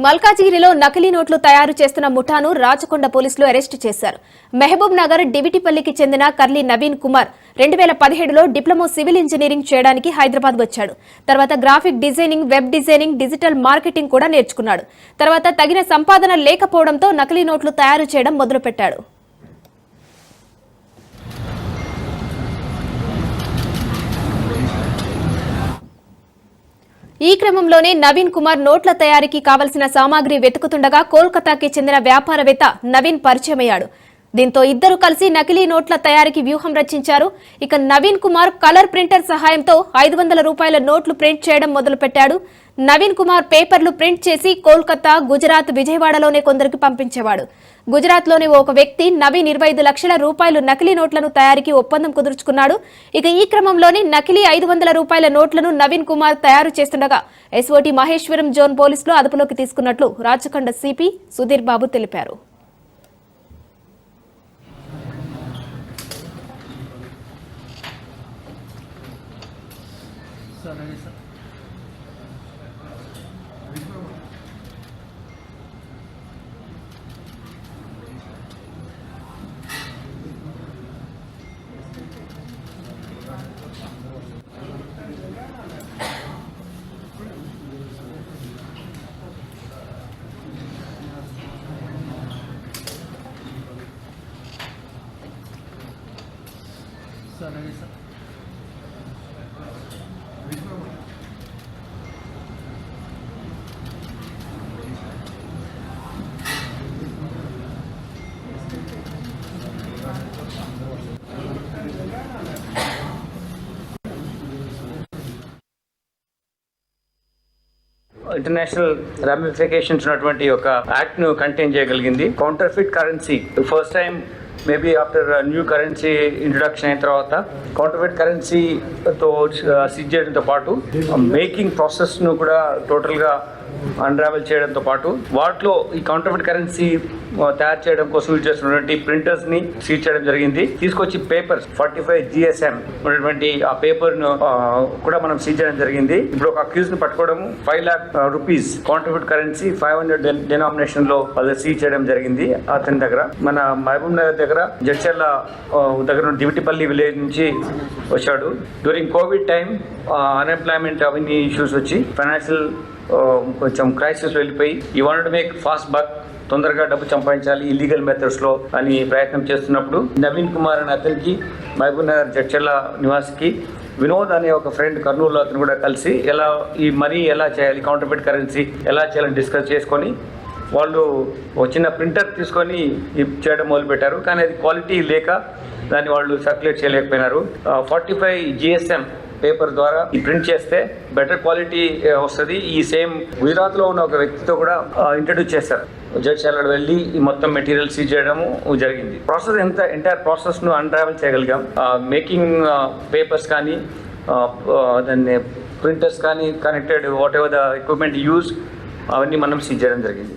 మల్కాజిగిరిలో నకిలీ నోట్లు తయారు చేస్తున్న ముఠాను రాచకొండ పోలీసులు అరెస్టు చేశారు. మహబూబ్ నగర్ డివిటిపల్లికి చెందిన కర్లీ నవీన్ కుమార్ 2017లో డిప్లొమా సివిల్ ఇంజనీరింగ్ చేయడానికి హైదరాబాద్ వచ్చాడు. తర్వాత graphic designing, web designing, digital marketing కూడా నేర్చుకున్నాడు. తర్వాత తగిన సంపాదన లేకపోవడంతో నకిలీ నోట్లు తయారు చేయడం మొదలుపెట్టాడు. ఈ క్రమంలోనే నవీన్ కుమార్ నోట్ల తయారీకి కావలసిన సామాగ్రి వెతుకుతుండగా కోల్కతాకి చెందిన వ్యాపారవేత్త నవీన్ పరిచయమయ్యాడు. దీంతో ఇద్దరు కలిసి నకిలీ నోట్ల తయారీకి వ్యూహం రచించారు. ఇక నవీన్ కుమార్ కలర్ ప్రింటర్ సహాయంతో 500 రూపాయల నోట్లు ప్రింట్ చేయడం మొదలుపెట్టాడు. నవీన్ కుమార్ పేపర్లు ప్రింట్ చేసి కోల్కతా, గుజరాత్, విజయవాడలోనే కొందరికి పంపించేవాడు. గుజరాత్లోని ఒక వ్యక్తి నవీన్ 25 లక్షల రూపాయలు నకిలీ నోట్లను తయారీకి ఒప్పందం కుదుర్చుకున్నాడు. ఇక ఈ క్రమంలోనే నకిలీ 500 రూపాయల నోట్లను నవీన్ కుమార్ తయారు చేస్తుండగా ఎస్ఓటీ మహేశ్వరం జోన్ పోలీసులు అదుపులోకి తీసుకున్నట్లు రాచకొండ సిపి సుధీర్ బాబు తెలిపారు. ఇంటర్నేషనల్ రామిఫికేషన్స్ ఉన్నటువంటి ఒక యాక్ట్ ను కంటైన్ చేయగలిగింది. Counterfeit currency first time maybe after new currency introduction అయిన తర్వాత కౌంటర్ఫిట్ కరెన్సీతో సీజ్ చేయడంతో పాటు మేకింగ్ ప్రాసెస్ను కూడా టోటల్గా అన్రావెల్ చేయడంతో పాటు వాటిలో ఈ కౌంటర్ఫిట్ కరెన్సీ తయారు చేయడం కోసం యూజ్ చేస్తున్నటువంటి ప్రింటర్స్ ని సీజ్ చేయడం జరిగింది. తీసుకొచ్చి పేపర్స్ 45 GSM ఉన్నటువంటి ఆ పేపర్ ను కూడా మనం సీజ్ చేయడం జరిగింది. ఇప్పుడు ఒక అక్యూజ్ ను పట్టుకోవడం 5 lakh rupees counterfeit currency 500 denomination లో సీజ్ చేయడం జరిగింది. అతని దగ్గర మన మహబూబ్ నగర్ దగ్గర జడ్చర్ల దగ్గర డివిటిపల్లి విలేజ్ నుంచి వచ్చాడు. డ్యూరింగ్ కోవిడ్ టైం అన్ఎంప్లాయ్మెంట్ అవన్నీ ఇష్యూస్ వచ్చి ఫైనాన్షియల్ కొంచెం క్రైసిస్ వెళ్ళిపోయి ఈ వాంట్ టు మేక్ ఫాస్ట్ బక్, తొందరగా డబ్బు సంపాదించాలి ఇల్లీగల్ మెథడ్స్ లో అని ప్రయత్నం చేస్తున్నప్పుడు నవీన్ కుమార్ అనే అతనికి మహబూబ్ నగర్ జడ్చర్ల నివాసికి వినోద్ అనే ఒక ఫ్రెండ్ కర్నూలులో అతను కూడా కలిసి ఎలా ఈ మనీ ఎలా చేయాలి, కౌంటర్ఫిట్ కరెన్సీ ఎలా చేయాలని డిస్కస్ చేసుకొని వాళ్ళు చిన్న ప్రింటర్ తీసుకొని చేయడం మొదలుపెట్టారు. కానీ అది క్వాలిటీ లేక దాన్ని వాళ్ళు సర్క్యులేట్ చేయలేకపోయినారు. 45 GSM పేపర్ ద్వారా ఈ ప్రింట్ చేస్తే బెటర్ క్వాలిటీ వస్తుంది. ఈ సేమ్ గుజరాత్ లో ఉన్న ఒక వ్యక్తితో కూడా ఇంట్రడ్యూస్ చేశారు. జడ్చర్లలో వెళ్ళి ఈ మొత్తం మెటీరియల్ సీజ్ చేయడము జరిగింది. ప్రాసెస్ ఎంటైర్ ప్రాసెస్ ను అన్రావెల్ చేయగలిగాం. మేకింగ్ పేపర్స్ కానీ దాన్ని ప్రింటర్స్ కానీ connected what ever the equipment use అవన్నీ మనం సీజ్ చేయడం జరిగింది.